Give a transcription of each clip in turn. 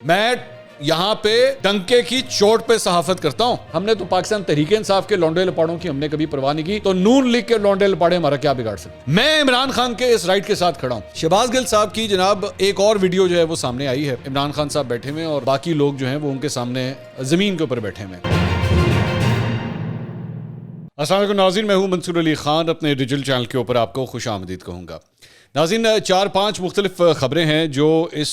میں یہاں پہ ڈنکے کی چوٹ پہ صحافت کرتا ہوں. ہم نے تو پاکستان تحریک انصاف کے لونڈے لپاڑوں کی ہم نے کبھی پرواہ نہیں کی, تو نون لیگ کے لونڈے لپاڑے ہمارا کیا بگاڑ سکتے؟ میں عمران خان کے اس رائٹ کے ساتھ کھڑا ہوں. شہباز گل صاحب کی جناب ایک اور ویڈیو جو ہے وہ سامنے آئی ہے. عمران خان صاحب بیٹھے ہوئے اور باقی لوگ جو ہیں وہ ان کے سامنے زمین کے اوپر بیٹھے ہوئے. السلام علیکم ناظرین, میں ہوں منصور علی خان. اپنے ڈیجیٹل چینل کے اوپر آپ کو خوش آمدید کہوں گا. ناظرین, 4-5 مختلف خبریں ہیں جو اس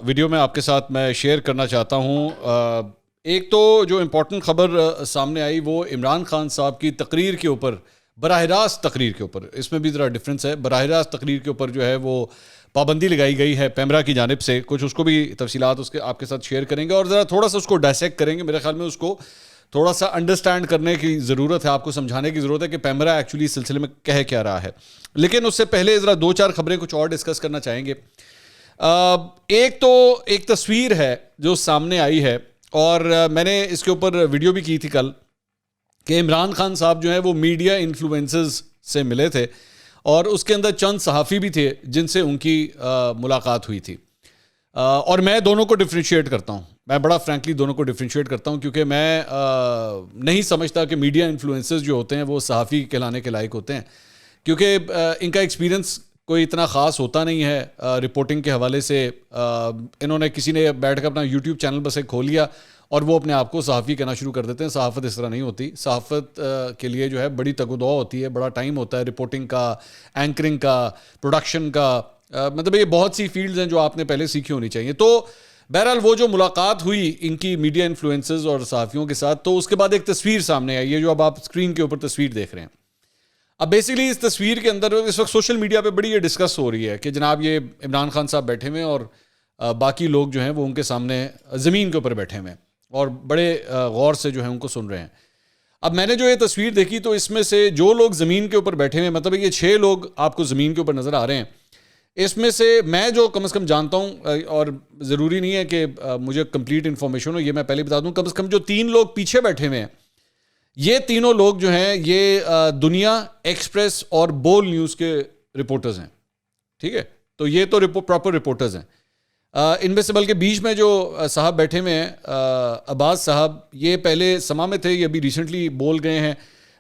ویڈیو میں آپ کے ساتھ میں شیئر کرنا چاہتا ہوں. ایک تو جو امپورٹنٹ خبر سامنے آئی وہ عمران خان صاحب کی تقریر کے اوپر, براہ راست تقریر کے اوپر, اس میں بھی ذرا ڈفرینس ہے. براہ راست تقریر کے اوپر جو ہے وہ پابندی لگائی گئی ہے پیمرا کی جانب سے. کچھ اس کو بھی تفصیلات اس کے آپ کے ساتھ شیئر کریں گے اور ذرا تھوڑا سا اس کو ڈائسیکٹ کریں گے. میرے خیال میں اس کو تھوڑا سا انڈرسٹینڈ کرنے کی ضرورت ہے, آپ کو سمجھانے کی ضرورت ہے کہ پیمرا ایکچولی اس سلسلے میں کہہ کیا رہا ہے. لیکن اس سے پہلے ذرا 2-4 خبریں کچھ اور ڈسکس کرنا چاہیں گے. ایک تو ایک تصویر ہے جو سامنے آئی ہے اور میں نے اس کے اوپر ویڈیو بھی کی تھی کل کہ عمران خان صاحب جو ہیں وہ میڈیا انفلوئنسز سے ملے تھے اور اس کے اندر چند صحافی بھی تھے جن سے ان کی ملاقات ہوئی تھی. اور میں دونوں کو ڈفرینشیٹ کرتا ہوں, میں بڑا فرینکلی دونوں کو ڈفرینشیٹ کرتا ہوں, کیونکہ میں نہیں سمجھتا کہ میڈیا انفلوئنسز جو ہوتے ہیں وہ صحافی کہلانے کے لائق ہوتے ہیں, کیونکہ ان کا ایکسپیرینس کوئی اتنا خاص ہوتا نہیں ہے رپورٹنگ کے حوالے سے. انہوں نے کسی نے بیٹھ کر اپنا یوٹیوب چینل بس ایک کھول لیا اور وہ اپنے آپ کو صحافی کہنا شروع کر دیتے ہیں. صحافت اس طرح نہیں ہوتی. صحافت کے لیے جو ہے بڑی تگ و دو ہوتی ہے, بڑا ٹائم ہوتا ہے رپورٹنگ کا, اینکرنگ کا, پروڈکشن کا. مطلب یہ بہت سی فیلڈز ہیں جو آپ نے پہلے سیکھی ہونی چاہیے. تو بہرحال وہ جو ملاقات ہوئی ان کی میڈیا انفلوئنسز اور صحافیوں کے ساتھ, تو اس کے بعد ایک تصویر سامنے آئی ہے جو اب آپ اسکرین کے اوپر تصویر دیکھ رہے ہیں. اب بیسیکلی اس تصویر کے اندر اس وقت سوشل میڈیا پہ بڑی یہ ڈسکس ہو رہی ہے کہ جناب یہ عمران خان صاحب بیٹھے ہوئے ہیں اور باقی لوگ جو ہیں وہ ان کے سامنے زمین کے اوپر بیٹھے ہوئے ہیں اور بڑے غور سے جو ہیں ان کو سن رہے ہیں. اب میں نے جو یہ تصویر دیکھی تو اس میں سے جو لوگ زمین کے اوپر بیٹھے ہوئے ہیں, مطلب یہ 6 لوگ آپ کو زمین کے اوپر نظر آ رہے ہیں. اس میں سے میں جو کم از کم جانتا ہوں, اور ضروری نہیں ہے کہ مجھے کمپلیٹ انفارمیشن ہو, یہ میں پہلے بتا دوں, کم از کم جو 3 لوگ پیچھے بیٹھے ہوئے ہیں یہ تینوں لوگ جو ہیں یہ دنیا, ایکسپریس اور بول نیوز کے رپورٹرز ہیں. ٹھیک ہے, تو یہ تو پراپر رپورٹرز ہیں. ان میں سے بلکہ بیچ میں جو صاحب بیٹھے ہوئے ہیں عباس صاحب, یہ پہلے سما میں تھے, یہ ابھی ریسنٹلی بول گئے ہیں.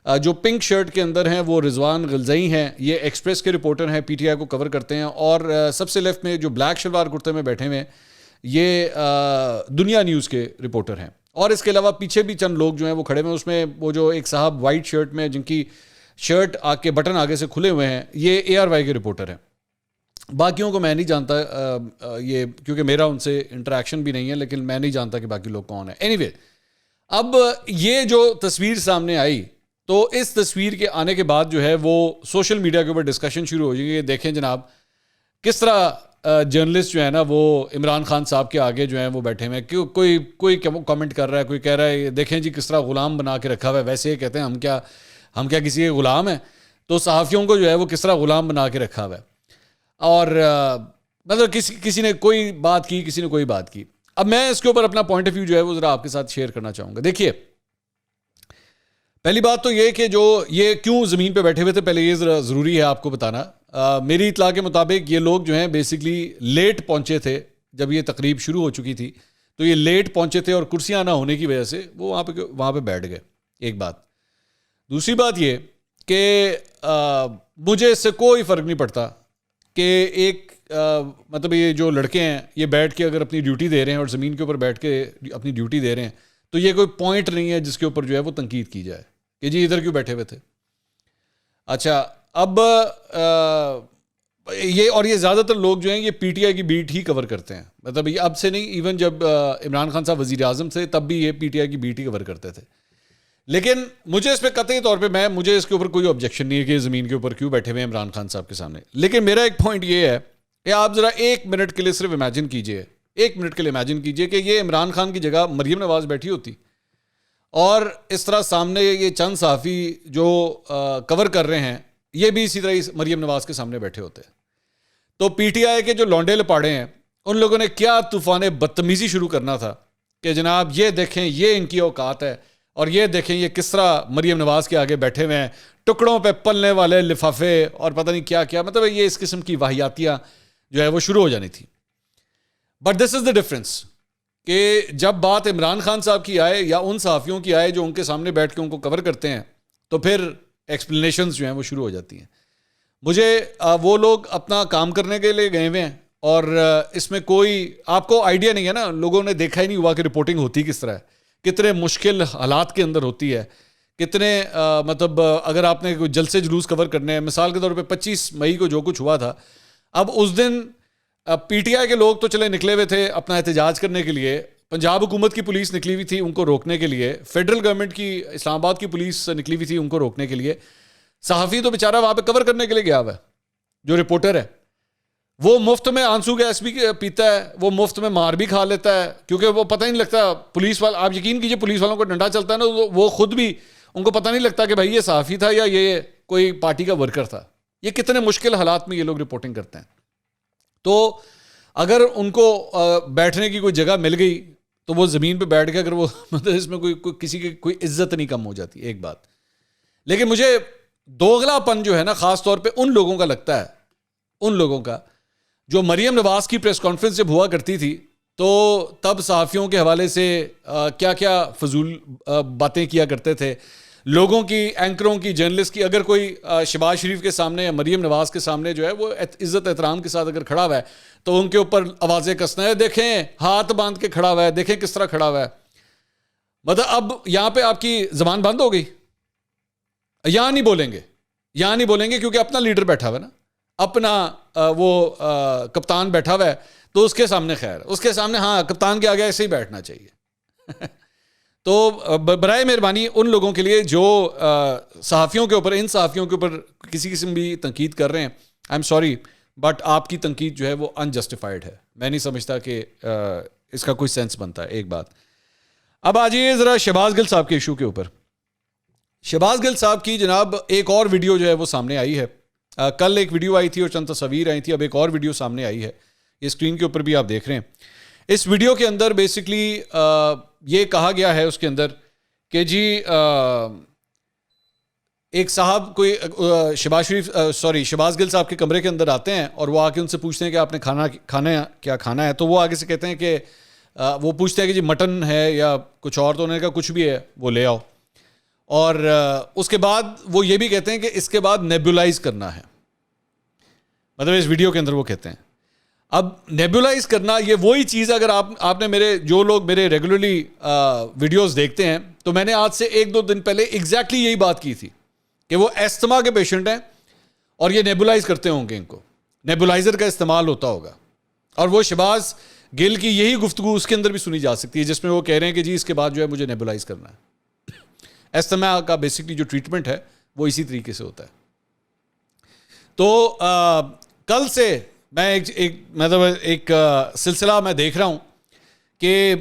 جو پنک شرٹ کے اندر ہیں وہ رضوان غلزئی ہیں, یہ ایکسپریس کے رپورٹر ہیں, پی ٹی آئی کو کور کرتے ہیں. اور سب سے لیفٹ میں جو بلیک شلوار کرتے میں بیٹھے ہوئے ہیں یہ دنیا نیوز کے رپورٹر ہیں. اور اس کے علاوہ پیچھے بھی چند لوگ جو ہیں وہ کھڑے ہوئے ہیں. اس میں وہ جو ایک صاحب وائٹ شرٹ میں جن کی شرٹ کے بٹن آگے سے کھلے ہوئے ہیں, یہ اے آر وائی کے رپورٹر ہیں. باقیوں کو میں نہیں جانتا یہ, کیونکہ میرا ان سے انٹریکشن بھی نہیں ہے, لیکن میں نہیں جانتا کہ باقی لوگ کون ہیں. اینی وے, اب یہ جو تصویر سامنے آئی تو اس تصویر کے آنے کے بعد جو ہے وہ سوشل میڈیا کے اوپر ڈسکشن شروع ہو جائے گی. دیکھیں جناب کس طرح جرنلسٹ جو ہے نا وہ عمران خان صاحب کے آگے جو ہیں وہ بیٹھے ہوئے ہیں. کوئی کامنٹ کر رہا ہے, کوئی کہہ رہا ہے دیکھیں جی کس طرح غلام بنا کے رکھا ہوا ہے. ویسے یہ کہتے ہیں ہم کیا کسی کے غلام ہیں, تو صحافیوں کو جو ہے وہ کس طرح غلام بنا کے رکھا ہوا ہے. اور مطلب کسی نے کوئی بات کی, کسی نے کوئی بات کی. اب میں اس کے اوپر اپنا پوائنٹ آف ویو جو ہے وہ ذرا آپ کے ساتھ شیئر کرنا چاہوں گا. دیکھیے, پہلی بات تو یہ کہ جو یہ کیوں زمین پہ بیٹھے ہوئے تھے, پہلے یہ ذرا ضروری ہے آپ کو بتانا. میری اطلاع کے مطابق یہ لوگ جو ہیں بیسکلی لیٹ پہنچے تھے جب یہ تقریب شروع ہو چکی تھی, تو یہ لیٹ پہنچے تھے اور کرسیاں نہ ہونے کی وجہ سے وہ وہاں پہ بیٹھ گئے. ایک بات. دوسری بات یہ کہ مجھے اس سے کوئی فرق نہیں پڑتا کہ ایک مطلب یہ جو لڑکے ہیں یہ بیٹھ کے اگر اپنی ڈیوٹی دے رہے ہیں اور زمین کے اوپر بیٹھ کے اپنی ڈیوٹی دے رہے ہیں, تو یہ کوئی پوائنٹ نہیں ہے جس کے اوپر جو ہے وہ تنقید کی جائے کہ جی ادھر کیوں بیٹھے ہوئے تھے. اچھا, اب یہ زیادہ تر لوگ جو ہیں یہ پی ٹی آئی کی بیٹ ہی کور کرتے ہیں. مطلب یہ اب سے نہیں, ایون جب عمران خان صاحب وزیر اعظم تھے تب بھی یہ پی ٹی آئی کی بیٹ ہی کور کرتے تھے. لیکن مجھے اس پہ قطعی طور پہ مجھے اس کے اوپر کوئی آبجیکشن نہیں ہے کہ زمین کے اوپر کیوں بیٹھے ہوئے ہیں عمران خان صاحب کے سامنے. لیکن میرا ایک پوائنٹ یہ ہے کہ آپ ذرا 1 منٹ کے لیے صرف امیجن کیجئے, 1 منٹ کے لیے امیجن کیجئے کہ یہ عمران خان کی جگہ مریم نواز بیٹھی ہوتی اور اس طرح سامنے یہ چند صحافی جو کور کر رہے ہیں یہ بھی اسی طرح مریم نواز کے سامنے بیٹھے ہوتے. تو پی ٹی آئی کے جو لونڈے لپاڑے ہیں ان لوگوں نے کیا طوفان بدتمیزی شروع کرنا تھا کہ جناب یہ دیکھیں یہ ان کی اوقات ہے, اور یہ دیکھیں یہ کس طرح مریم نواز کے آگے بیٹھے ہوئے ہیں, ٹکڑوں پہ پلنے والے لفافے اور پتہ نہیں کیا کیا. مطلب یہ اس قسم کی واہیاتیاں جو ہے وہ شروع ہو جانی تھی. But this is the difference. کہ جب بات عمران خان صاحب کی آئے یا ان صحافیوں کی آئے جو ان کے سامنے بیٹھ کے ان کو کور کرتے ہیں تو پھر ایکسپلینیشنز جو ہیں وہ شروع ہو جاتی ہیں. مجھے وہ لوگ اپنا کام کرنے کے لیے گئے ہوئے ہیں اور اس میں کوئی آپ کو آئیڈیا نہیں ہے نا, لوگوں نے دیکھا ہی نہیں ہوا کہ رپورٹنگ ہوتی کس طرح ہے, کتنے مشکل حالات کے اندر ہوتی ہے, کتنے مطلب اگر آپ نے کوئی جلسے جلوس کور کرنے ہیں, مثال کے طور پہ 25 مئی کو جو کچھ ہوا تھا, اب اس دن پی ٹی آئی کے لوگ تو چلے نکلے ہوئے تھے اپنا احتجاج کرنے کے لیے, پنجاب حکومت کی پولیس نکلی ہوئی تھی ان کو روکنے کے لیے, فیڈرل گورنمنٹ کی اسلام آباد کی پولیس نکلی ہوئی تھی ان کو روکنے کے لیے, صحافی تو بیچارہ وہاں پہ کور کرنے کے لیے گیا ہوا ہے, جو رپورٹر ہے وہ مفت میں آنسو گیس بھی پیتا ہے, وہ مفت میں مار بھی کھا لیتا ہے, کیونکہ وہ پتہ ہی نہیں لگتا پولیس والا, آپ یقین کیجئے پولیس والوں کو ڈنڈا چلتا ہے نا, وہ خود بھی ان کو پتہ نہیں لگتا کہ بھائی یہ صحافی تھا یا یہ کوئی پارٹی کا ورکر تھا. یہ کتنے مشکل حالات میں یہ لوگ رپورٹنگ کرتے ہیں. تو اگر ان کو بیٹھنے کی کوئی جگہ مل گئی تو وہ زمین پہ بیٹھ کے, اگر وہ مطلب اس میں کوئی کسی کی کوئی عزت نہیں کم ہو جاتی, ایک بات. لیکن مجھے دوغلا پن جو ہے نا خاص طور پہ ان لوگوں کا لگتا ہے, ان لوگوں کا جو مریم نواز کی پریس کانفرنس جب ہوا کرتی تھی تو تب صحافیوں کے حوالے سے کیا کیا فضول باتیں کیا کرتے تھے, لوگوں کی, اینکروں کی, جرنلسٹ کی, اگر کوئی شہباز شریف کے سامنے یا مریم نواز کے سامنے جو ہے وہ عزت احترام کے ساتھ اگر کھڑا ہوا ہے تو ان کے اوپر آوازیں کسنا ہے, دیکھیں ہاتھ باندھ کے کھڑا ہوا ہے, دیکھیں کس طرح کھڑا ہوا ہے. مطلب اب یہاں پہ آپ کی زبان بند ہو گئی, یہاں نہیں بولیں گے, یہاں نہیں بولیں گے کیونکہ اپنا لیڈر بیٹھا ہوا ہے نا, اپنا وہ کپتان بیٹھا ہوا ہے تو اس کے سامنے خیر, اس کے سامنے ہاں کپتان کے آگے ایسے ہی بیٹھنا چاہیے. تو برائے مہربانی ان لوگوں کے لیے جو صحافیوں کے اوپر, ان صحافیوں کے اوپر کسی قسم بھی تنقید کر رہے ہیں, آئی ایم سوری بٹ آپ کی تنقید جو ہے وہ انجسٹیفائڈ ہے. میں نہیں سمجھتا کہ اس کا کوئی سینس بنتا ہے. ایک بات. اب آ جائیے ذرا شہباز گل صاحب کے ایشو کے اوپر. شہباز گل صاحب کی جناب ایک اور ویڈیو جو ہے وہ سامنے آئی ہے. کل ایک ویڈیو آئی تھی اور چند تصاویر آئی تھی, اب ایک اور ویڈیو سامنے آئی ہے, یہ اسکرین کے اوپر بھی آپ دیکھ رہے ہیں. اس ویڈیو کے اندر بیسکلی یہ کہا گیا ہے اس کے اندر کہ جی ایک صاحب کوئی شہباز گل صاحب کے کمرے کے اندر آتے ہیں اور وہ آ کے ان سے پوچھتے ہیں کہ آپ نے کیا کھانا ہے, تو وہ آگے سے کہتے ہیں کہ وہ پوچھتے ہیں کہ جی مٹن ہے یا کچھ اور, تو انہوں نے کہا کچھ بھی ہے وہ لے آؤ. اور اس کے بعد وہ یہ بھی کہتے ہیں کہ اس کے بعد نیبولائز کرنا ہے, مطلب اس ویڈیو کے اندر وہ کہتے ہیں. اب نیبولائز کرنا یہ وہی چیز, اگر آپ نے جو لوگ میرے ریگولرلی ویڈیوز دیکھتے ہیں تو میں نے آج سے 1-2 دن پہلے ایگزیکٹلی یہی بات کی تھی کہ وہ ایستھما کے پیشنٹ ہیں اور یہ نیبولائز کرتے ہوں گے, ان کو نیبولائزر کا استعمال ہوتا ہوگا. اور وہ شہباز گل کی یہی گفتگو اس کے اندر بھی سنی جا سکتی ہے جس میں وہ کہہ رہے ہیں کہ جی اس کے بعد جو ہے مجھے نیبولائز کرنا ہے. ایستھما کا بیسکلی جو ٹریٹمنٹ ہے وہ اسی طریقے سے ہوتا ہے. تو کل سے میں ایک سلسلہ میں دیکھ رہا ہوں کہ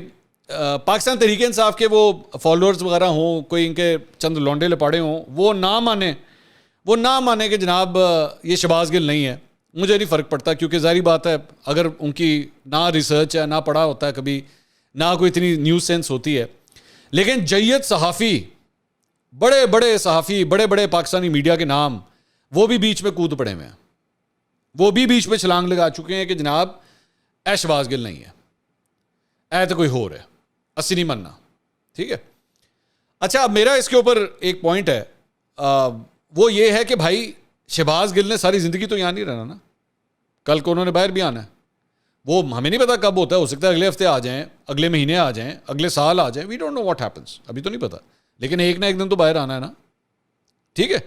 پاکستان تحریک انصاف کے وہ فالوورز وغیرہ ہوں, کوئی ان کے چند لونڈے لپاڑے ہوں, وہ نہ مانیں کہ جناب یہ شہباز گل نہیں ہے. مجھے نہیں فرق پڑتا, کیونکہ ظاہری بات ہے اگر ان کی نہ ریسرچ ہے, نہ پڑھا ہوتا ہے کبھی, نہ کوئی اتنی نیوز سینس ہوتی ہے. لیکن جید صحافی, بڑے بڑے صحافی, بڑے بڑے پاکستانی میڈیا کے نام, وہ بھی بیچ میں کود پڑے ہوئے ہیں, وہ بھی بیچ میں چھلانگ لگا چکے ہیں کہ جناب اے شہباز گل نہیں ہے, اے تو کوئی ہو رہا ہے, اسی نہیں مننا. ٹھیک ہے. اچھا, اب میرا اس کے اوپر ایک پوائنٹ ہے, وہ یہ ہے کہ بھائی شہباز گل نے ساری زندگی تو یہاں نہیں رہنا نا, کل کو انہوں نے باہر بھی آنا ہے. وہ ہمیں نہیں پتا کب ہوتا ہے, ہو سکتا ہے اگلے ہفتے آ جائیں, اگلے مہینے آ جائیں, اگلے سال آ جائیں, we don't know what happens, ابھی تو نہیں پتا. لیکن ایک نہ ایک دن تو باہر آنا ہے نا. ٹھیک ہے.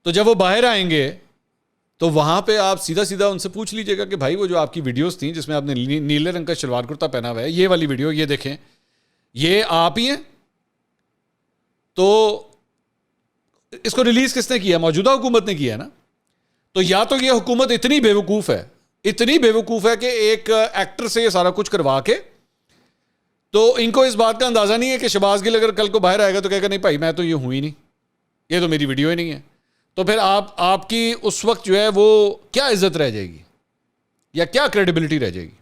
تو جب وہ باہر آئیں گے تو وہاں پہ آپ سیدھا ان سے پوچھ لیجئے گا کہ بھائی وہ جو آپ کی ویڈیوز تھیں جس میں آپ نے نیلے رنگ کا شلوار کرتا پہنا ہوا ہے, یہ والی ویڈیو یہ دیکھیں, یہ آپ ہی ہیں؟ تو اس کو ریلیز کس نے کیا؟ موجودہ حکومت نے کیا ہے نا. تو یا تو یہ حکومت اتنی بیوقوف ہے کہ ایک ایکٹر سے یہ سارا کچھ کروا کے, تو ان کو اس بات کا اندازہ نہیں ہے کہ شہباز گل اگر کل کو باہر آئے گا تو کہے گا نہیں بھائی میں تو یہ ہوں ہی نہیں, یہ تو میری ویڈیو ہی نہیں ہے. تو پھر آپ کی اس وقت جو ہے وہ کیا عزت رہ جائے گی یا کیا کریڈیبلٹی رہ جائے گی؟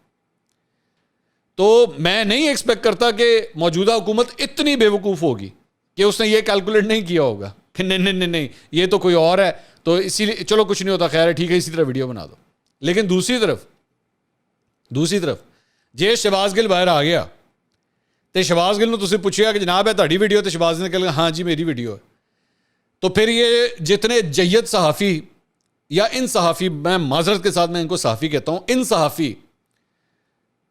تو میں نہیں ایکسپیکٹ کرتا کہ موجودہ حکومت اتنی بیوقوف ہوگی کہ اس نے یہ کیلکولیٹ نہیں کیا ہوگا کہ نہیں یہ تو کوئی اور ہے, تو اسی لیے چلو کچھ نہیں ہوتا, خیر ہے, ٹھیک ہے, اسی طرح ویڈیو بنا دو. لیکن دوسری طرف جے شہباز گل باہر آ گیا تو شہباز گل نے پوچھا کہ جناب ہے تہاڈی ویڈیو؟ تو شہباز نے کہا ہاں جی میری ویڈیو ہے. تو پھر یہ جتنے جید صحافی یا ان صحافی، میں معذرت کے ساتھ میں ان کو صحافی کہتا ہوں، ان صحافی،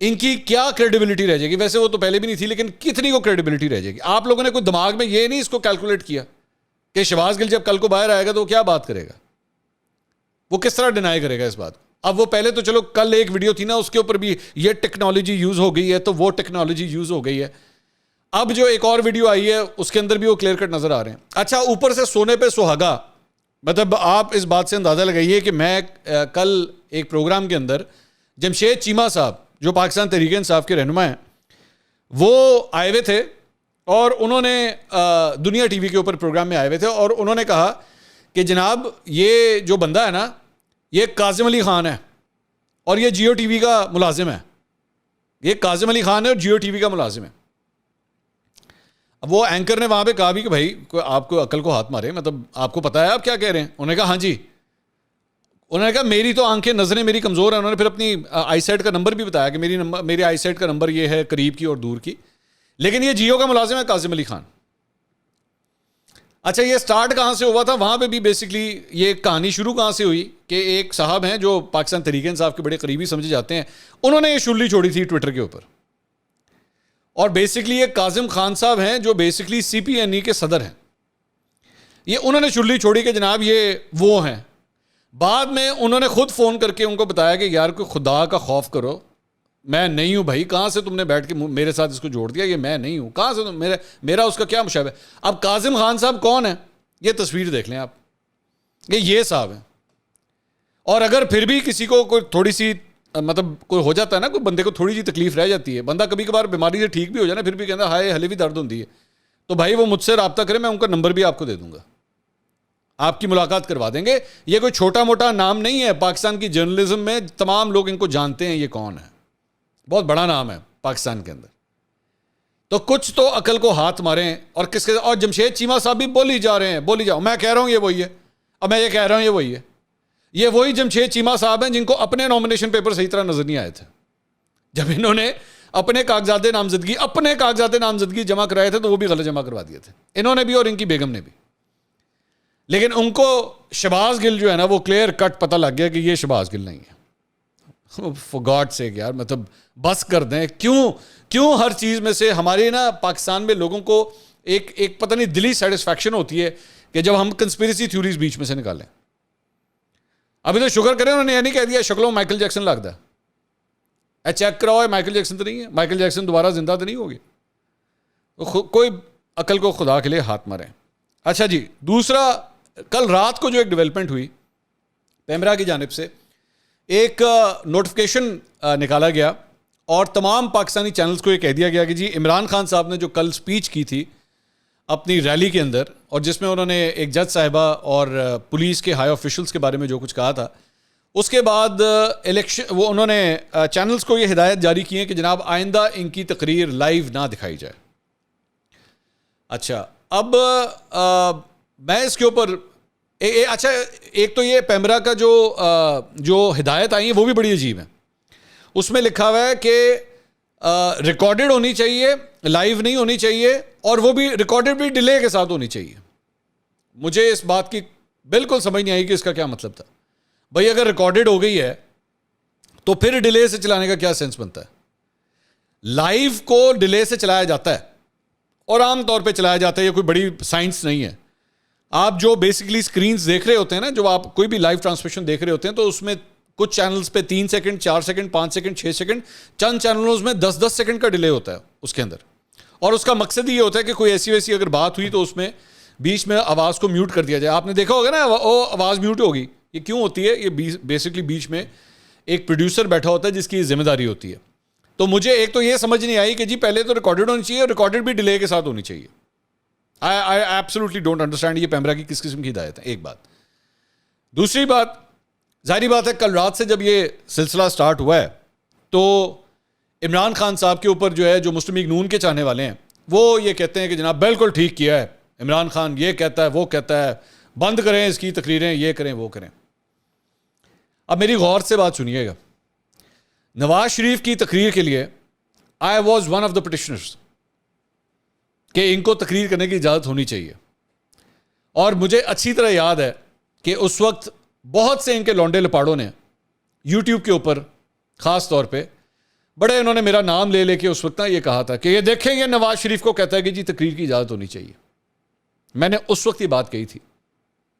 ان کی کیا کریڈیبلٹی رہ جائے گی؟ ویسے وہ تو پہلے بھی نہیں تھی، لیکن کتنی کو کریڈیبلٹی رہ جائے گی؟ آپ لوگوں نے کوئی دماغ میں یہ نہیں اس کو کیلکولیٹ کیا کہ شہباز گل جب کل کو باہر آئے گا تو وہ کیا بات کرے گا؟ وہ کس طرح ڈینائی کرے گا اس بات کو؟ اب وہ پہلے تو چلو کل ایک ویڈیو تھی نا، اس کے اوپر بھی یہ ٹیکنالوجی یوز ہو گئی ہے، تو وہ ٹیکنالوجی یوز ہو گئی ہے. اب جو ایک اور ویڈیو آئی ہے اس کے اندر بھی وہ کلیئر کٹ نظر آ رہے ہیں. اچھا، اوپر سے سونے پہ سہاگا، مطلب آپ اس بات سے اندازہ لگائیے کہ میں کل ایک پروگرام کے اندر جمشید چیمہ صاحب جو پاکستان تحریک انصاف کے رہنما ہیں، وہ آئے ہوئے تھے اور انہوں نے دنیا ٹی وی کے اوپر پروگرام میں آئے ہوئے تھے، اور انہوں نے کہا کہ جناب یہ جو بندہ ہے نا، یہ کاظم علی خان ہے اور یہ جیو ٹی وی کا ملازم ہے. یہ کاظم علی خان ہے اور جیو ٹی وی کا ملازم ہے. اب وہ اینکر نے وہاں پہ کہا بھی کہ بھائی آپ کو عقل کو ہاتھ مارے، مطلب آپ کو پتا ہے آپ کیا کہہ رہے ہیں؟ انہوں نے کہا ہاں جی. انہوں نے کہا میری تو آنکھیں، نظریں میری کمزور ہیں. انہوں نے پھر اپنی آئی سائٹ کا نمبر بھی بتایا کہ میری آئی سائٹ کا نمبر یہ ہے، قریب کی اور دور کی، لیکن یہ جیو کا ملازم ہے کاظم علی خان. اچھا، یہ سٹارٹ کہاں سے ہوا تھا؟ وہاں پہ بھی بیسکلی یہ کہانی شروع کہاں سے ہوئی کہ ایک صاحب ہیں جو پاکستان تحریک انصاف کے بڑے قریبی سمجھے جاتے ہیں، انہوں نے یہ شلی چھوڑی تھی ٹویٹر کے اوپر. اور بیسکلی یہ کاظم خان صاحب ہیں جو بیسکلی سی پی این ای کے صدر ہیں. یہ انہوں نے شلی چھوڑی کہ جناب یہ وہ ہیں. بعد میں انہوں نے خود فون کر کے ان کو بتایا کہ یار کوئی خدا کا خوف کرو، میں نہیں ہوں بھائی، کہاں سے تم نے بیٹھ کے میرے ساتھ اس کو جوڑ دیا؟ یہ میں نہیں ہوں، کہاں سے میرا اس کا کیا مشابہ ہے؟ اب کاظم خان صاحب کون ہیں؟ یہ تصویر دیکھ لیں آپ، یہ صاحب ہیں. اور اگر پھر بھی کسی کو کوئی تھوڑی سی مطلب کوئی ہو جاتا ہے نا، کوئی بندے کو تھوڑی سی تکلیف رہ جاتی ہے، بندہ کبھی کبھار بیماری سے ٹھیک بھی ہو جائے نا، پھر بھی کہتا ہے ہائے ہلے بھی درد ہوتی ہے، تو بھائی وہ مجھ سے رابطہ کرے، میں ان کا نمبر بھی آپ کو دے دوں گا، آپ کی ملاقات کروا دیں گے. یہ کوئی چھوٹا موٹا نام نہیں ہے پاکستان کی جرنلزم میں، تمام لوگ ان کو جانتے ہیں یہ کون ہے، بہت بڑا نام ہے پاکستان کے اندر. تو کچھ تو عقل کو ہاتھ ماریں. اور کس کے؟ اور جمشید چیمہ صاحب بھی بولی جا رہے ہیں، بولی جاؤ. میں کہہ رہا ہوں یہ وہی ہے، اب میں یہ کہہ رہا ہوں یہ وہی ہے. یہ وہی جمشید چیمہ صاحب ہیں جن کو اپنے نامنیشن پیپر صحیح طرح نظر نہیں آئے تھے. جب انہوں نے اپنے کاغذات نامزدگی جمع کرائے تھے تو وہ بھی غلط جمع کروا دیے تھے، انہوں نے بھی اور ان کی بیگم نے بھی. لیکن ان کو شہباز گل جو ہے نا، وہ کلیئر کٹ پتہ لگ گیا کہ یہ شہباز گل نہیں ہے. فار گاڈ سیک یار، مطلب بس کر دیں. کیوں ہر چیز میں سے ہمارے نا پاکستان میں لوگوں کو ایک پتہ نہیں دلی سیٹسفیکشن ہوتی ہے کہ جب ہم کنسپیریسی تھیوریز بیچ میں سے نکالیں. ابھی تو شکر کریں انہوں نے یہ نہیں کہہ دیا شکلوں مائیکل جیکسن لگتا ہے، چیک کراؤ مائیکل جیکسن تو نہیں ہے، مائیکل جیکسن دوبارہ زندہ تو نہیں ہوگی. کوئی عقل کو خدا کے لیے ہاتھ ماریں. اچھا جی، دوسرا، کل رات کو جو ایک ڈیولپمنٹ ہوئی پیمرا کی جانب سے، ایک نوٹیفیکیشن نکالا گیا اور تمام پاکستانی چینلز کو یہ کہہ دیا گیا کہ جی عمران خان صاحب نے جو کل سپیچ کی تھی اپنی ریلی کے اندر، اور جس میں انہوں نے ایک جج صاحبہ اور پولیس کے ہائی آفیشلز کے بارے میں جو کچھ کہا تھا، اس کے بعد الیکشن وہ انہوں نے چینلز کو یہ ہدایت جاری کی ہے کہ جناب آئندہ ان کی تقریر لائیو نہ دکھائی جائے. اچھا، اب میں اس کے اوپر اچھا، ایک تو یہ پیمرا کا جو ہدایت آئی ہیں وہ بھی بڑی عجیب ہیں. اس میں لکھا ہوا ہے کہ ریکارڈڈ ہونی چاہیے، لائیو نہیں ہونی چاہیے، اور وہ بھی ریکارڈڈ بھی ڈیلے کے ساتھ ہونی چاہیے. مجھے اس بات کی بالکل سمجھ نہیں آئی کہ اس کا کیا مطلب تھا. بھائی اگر ریکارڈڈ ہو گئی ہے تو پھر ڈیلے سے چلانے کا کیا سینس بنتا ہے؟ لائیو کو ڈیلے سے چلایا جاتا ہے اور عام طور پہ چلایا جاتا ہے، یہ کوئی بڑی سائنس نہیں ہے. آپ جو بیسکلی سکرینز دیکھ رہے ہوتے ہیں نا، جو آپ کوئی بھی لائیو ٹرانسمیشن دیکھ رہے ہوتے ہیں، تو اس میں کچھ چینلز پہ 3 سیکنڈ 4 سیکنڈ 5 سیکنڈ 6 سیکنڈ، چند چینلز میں 10 سیکنڈ کا ڈیلے ہوتا ہے اس کے اندر. اور اس کا مقصد یہ ہوتا ہے کہ کوئی ایسی ویسی اگر بات ہوئی تو اس میں بیچ میں آواز کو میوٹ کر دیا جائے. آپ نے دیکھا ہوگا نا وہ آواز میوٹ ہوگی، یہ کیوں ہوتی ہے؟ یہ بیسکلی بیچ میں ایک پروڈیوسر بیٹھا ہوتا ہے جس کی ذمہ داری ہوتی ہے. تو مجھے ایک تو یہ سمجھ نہیں آئی کہ جی پہلے تو ریکارڈڈ ہونی چاہیے اور ریکارڈڈ بھی ڈیلے کے ساتھ ہونی چاہیے. I absolutely don't understand یہ پیمرا کی کس قسم کی ہدایت ہے. ایک بات. دوسری بات، ظاہری بات ہے کل رات سے جب یہ سلسلہ سٹارٹ ہوا ہے تو عمران خان صاحب کے اوپر جو ہے، جو مسلم لیگ نون کے چاہنے والے ہیں، وہ یہ کہتے ہیں کہ جناب بالکل ٹھیک کیا ہے عمران خان، یہ کہتا ہے وہ کہتا ہے، بند کریں اس کی تقریریں، یہ کریں وہ کریں. اب میری غور سے بات سنیے گا. نواز شریف کی تقریر کے لیے I was one of the petitioners. کہ ان کو تقریر کرنے کی اجازت ہونی چاہیے. اور مجھے اچھی طرح یاد ہے کہ اس وقت بہت سے ان کے لونڈے لپاڑوں نے یوٹیوب کے اوپر خاص طور پہ بڑے انہوں نے میرا نام لے کے اس وقت یہ کہا تھا کہ یہ دیکھیں یہ نواز شریف کو کہتا ہے کہ جی تقریر کی اجازت ہونی چاہیے. میں نے اس وقت یہ بات کہی تھی.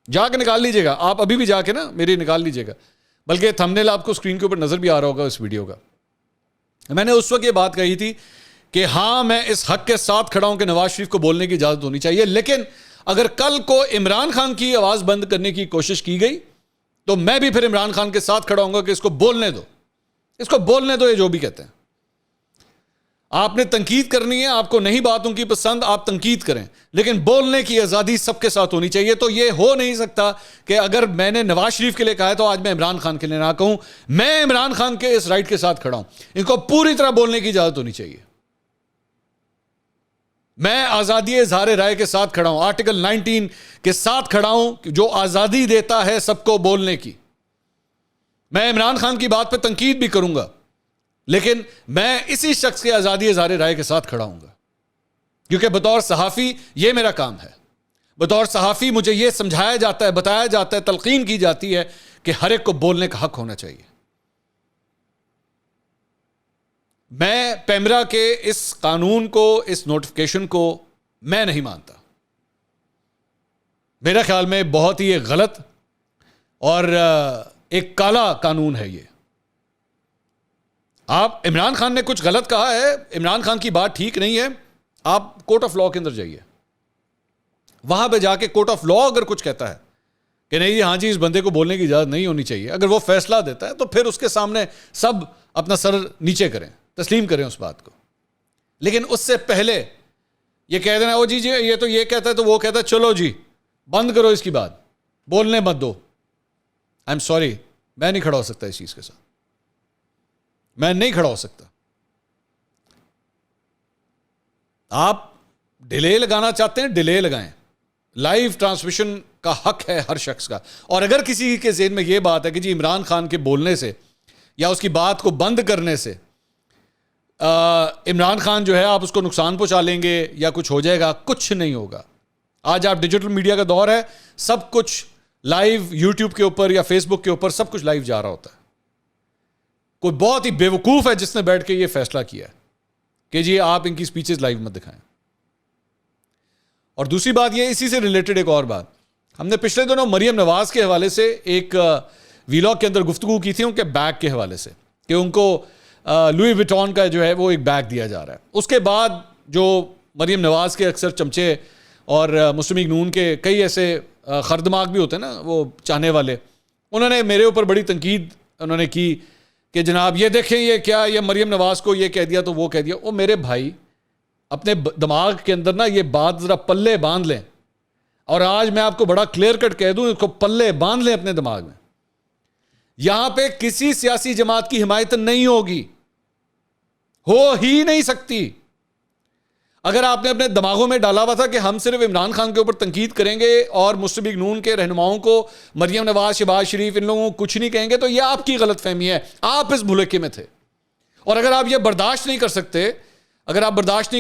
جا کے نکال لیجیے گا آپ ابھی بھی جا کے نا میری نکال لیجیے گا, بلکہ تھمبنیل آپ کو اسکرین کے اوپر نظر بھی آ رہا ہوگا اس ویڈیو کا. میں نے اس وقت یہ بات کہی تھی کہ ہاں میں اس حق کے ساتھ کھڑا ہوں کہ نواز شریف کو بولنے کی اجازت ہونی چاہیے, لیکن اگر کل کو عمران خان کی آواز بند کرنے کی کوشش کی گئی تو میں بھی پھر عمران خان کے ساتھ کھڑا ہوں گا کہ اس کو بولنے دو, اس کو بولنے دو, یہ جو بھی کہتے ہیں. آپ نے تنقید کرنی ہے, آپ کو نہیں بات ان کی پسند, آپ تنقید کریں, لیکن بولنے کی آزادی سب کے ساتھ ہونی چاہیے. تو یہ ہو نہیں سکتا کہ اگر میں نے نواز شریف کے لیے کہا ہے تو آج میں عمران خان کے لیے نہ کہوں. میں عمران خان کے اس رائٹ کے ساتھ کھڑا ہوں, ان کو پوری طرح بولنے کی اجازت ہونی چاہیے. میں آزادی اظہار رائے کے ساتھ کھڑا ہوں, آرٹیکل 19 کے ساتھ کھڑا ہوں جو آزادی دیتا ہے سب کو بولنے کی. میں عمران خان کی بات پہ تنقید بھی کروں گا, لیکن میں اسی شخص کے آزادی اظہار رائے کے ساتھ کھڑا ہوں گا, کیونکہ بطور صحافی یہ میرا کام ہے. بطور صحافی مجھے یہ سمجھایا جاتا ہے, بتایا جاتا ہے, تلقین کی جاتی ہے کہ ہر ایک کو بولنے کا حق ہونا چاہیے. میں پیمرا کے اس قانون کو, اس نوٹیفکیشن کو میں نہیں مانتا. میرا خیال میں بہت ہی غلط اور ایک کالا قانون ہے یہ. آپ عمران خان نے کچھ غلط کہا ہے, عمران خان کی بات ٹھیک نہیں ہے, آپ کورٹ آف لا کے اندر جائیے. وہاں پہ جا کے کورٹ آف لا اگر کچھ کہتا ہے کہ نہیں ہاں جی اس بندے کو بولنے کی اجازت نہیں ہونی چاہیے, اگر وہ فیصلہ دیتا ہے تو پھر اس کے سامنے سب اپنا سر نیچے کریں, تسلیم کریں اس بات کو. لیکن اس سے پہلے یہ کہہ دینا او جی یہ تو یہ کہتا ہے تو وہ کہتا ہے چلو جی بند کرو اس کی بات, بولنے مت دو. آئی ایم سوری, میں نہیں کھڑا ہو سکتا اس چیز کے ساتھ, میں نہیں کھڑا ہو سکتا. آپ ڈیلے لگانا چاہتے ہیں ڈیلے لگائیں, لائیو ٹرانسمیشن کا حق ہے ہر شخص کا. اور اگر کسی کے ذہن میں یہ بات ہے کہ جی عمران خان کے بولنے سے یا اس کی بات کو بند کرنے سے عمران خان جو ہے آپ اس کو نقصان پہنچا لیں گے یا کچھ ہو جائے گا, کچھ نہیں ہوگا. آج آپ ڈیجیٹل میڈیا کا دور ہے, سب کچھ لائیو یوٹیوب کے اوپر یا فیس بک کے اوپر سب کچھ لائیو جا رہا ہوتا ہے. کوئی بہت ہی بیوقوف ہے جس نے بیٹھ کے یہ فیصلہ کیا ہے کہ جی آپ ان کی سپیچز لائیو مت دکھائیں. اور دوسری بات یہ, اسی سے ریلیٹڈ ایک اور بات, ہم نے پچھلے دنوں مریم نواز کے حوالے سے ایک ویلاگ کے اندر گفتگو کی تھی ان کے بیگ کے حوالے سے کہ ان کو لوئی وٹون کا جو ہے وہ ایک بیگ دیا جا رہا ہے. اس کے بعد جو مریم نواز کے اکثر چمچے اور مسلم لیگ نون کے کئی ایسے خردماغ بھی ہوتے ہیں نا وہ چاہنے والے, انہوں نے میرے اوپر بڑی تنقید انہوں نے کی کہ جناب یہ دیکھیں یہ کیا, یہ مریم نواز کو یہ کہہ دیا تو وہ کہہ دیا. او میرے بھائی اپنے دماغ کے اندر نا یہ بات ذرا پلے باندھ لیں, اور آج میں آپ کو بڑا کلیئر کٹ کہہ دوں, اس کو پلے باندھ لیں اپنے دماغ میں. یہاں پہ کسی سیاسی جماعت کی حمایت نہیں ہوگی, ہو ہی نہیں سکتی. اگر آپ نے اپنے دماغوں میں ڈالا ہوا تھا کہ ہم صرف عمران خان کے اوپر تنقید کریں گے اور مسلم لیگ نون کے رہنماؤں کو, مریم نواز, شہباز شریف, ان لوگوں کو کچھ نہیں کہیں گے, تو یہ آپ کی غلط فہمی ہے. آپ اس بھلکے میں تھے. اور اگر آپ یہ برداشت نہیں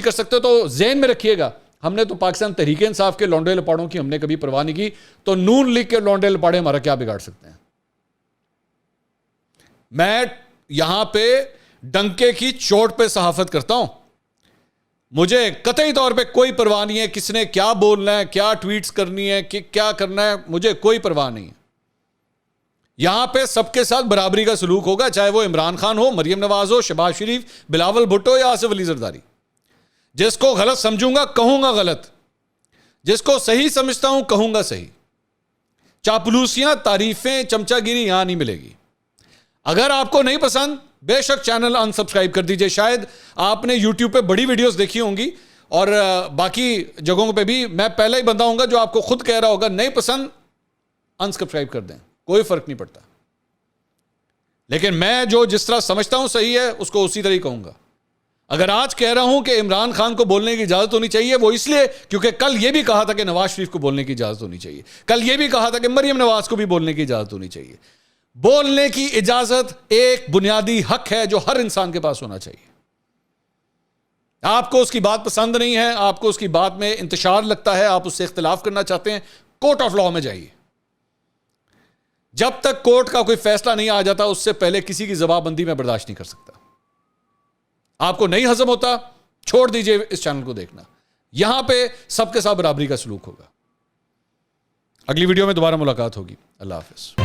کر سکتے تو ذہن میں رکھیے گا, ہم نے تو پاکستان تحریک انصاف کے لونڈے لپاڑوں کی ہم نے کبھی پرواہ نہیں کی, تو نون لیگ کے لونڈے لپاڑے ہمارا کیا بگاڑ سکتے ہیں. میں یہاں پہ ڈنکے کی چوٹ پہ صحافت کرتا ہوں. مجھے قطعی طور پہ کوئی پرواہ نہیں ہے کس نے کیا بولنا ہے, کیا ٹویٹس کرنی ہے, کہ کیا کرنا ہے, مجھے کوئی پرواہ نہیں ہے. یہاں پہ سب کے ساتھ برابری کا سلوک ہوگا, چاہے وہ عمران خان ہو, مریم نواز ہو, شہباز شریف, بلاول بھٹو یا آصف علی زرداری. جس کو غلط سمجھوں گا کہوں گا غلط, جس کو صحیح سمجھتا ہوں کہوں گا صحیح. چاپلوسیاں, تعریفیں, چمچا گیری یہاں نہیں ملے گی. اگر آپ کو نہیں پسند بے شک چینل ان سبسکرائب کر دیجئے. شاید آپ نے یوٹیوب پہ بڑی ویڈیوز دیکھی ہوں گی اور باقی جگہوں پہ بھی میں پہلا ہی بندہ ہوں گا جو آپ کو خود کہہ رہا ہوگا نہیں پسند ان سبسکرائب کر دیں, کوئی فرق نہیں پڑتا. لیکن میں جو جس طرح سمجھتا ہوں صحیح ہے اس کو اسی طرح ہی کہوں گا. اگر آج کہہ رہا ہوں کہ عمران خان کو بولنے کی اجازت ہونی چاہیے, وہ اس لیے کیونکہ کل یہ بھی کہا تھا کہ نواز شریف کو بولنے کی اجازت ہونی چاہیے, کل یہ بھی کہا تھا کہ مریم نواز کو بھی بولنے کی اجازت ہونی چاہیے. بولنے کی اجازت ایک بنیادی حق ہے جو ہر انسان کے پاس ہونا چاہیے. آپ کو اس کی بات پسند نہیں ہے, آپ کو اس کی بات میں انتشار لگتا ہے, آپ اس سے اختلاف کرنا چاہتے ہیں, کورٹ آف لا میں جائیے. جب تک کورٹ کا کوئی فیصلہ نہیں آ جاتا, اس سے پہلے کسی کی زبان بندی میں برداشت نہیں کر سکتا. آپ کو نہیں ہضم ہوتا, چھوڑ دیجئے اس چینل کو دیکھنا. یہاں پہ سب کے ساتھ برابری کا سلوک ہوگا. اگلی ویڈیو میں دوبارہ ملاقات ہوگی. اللہ حافظ.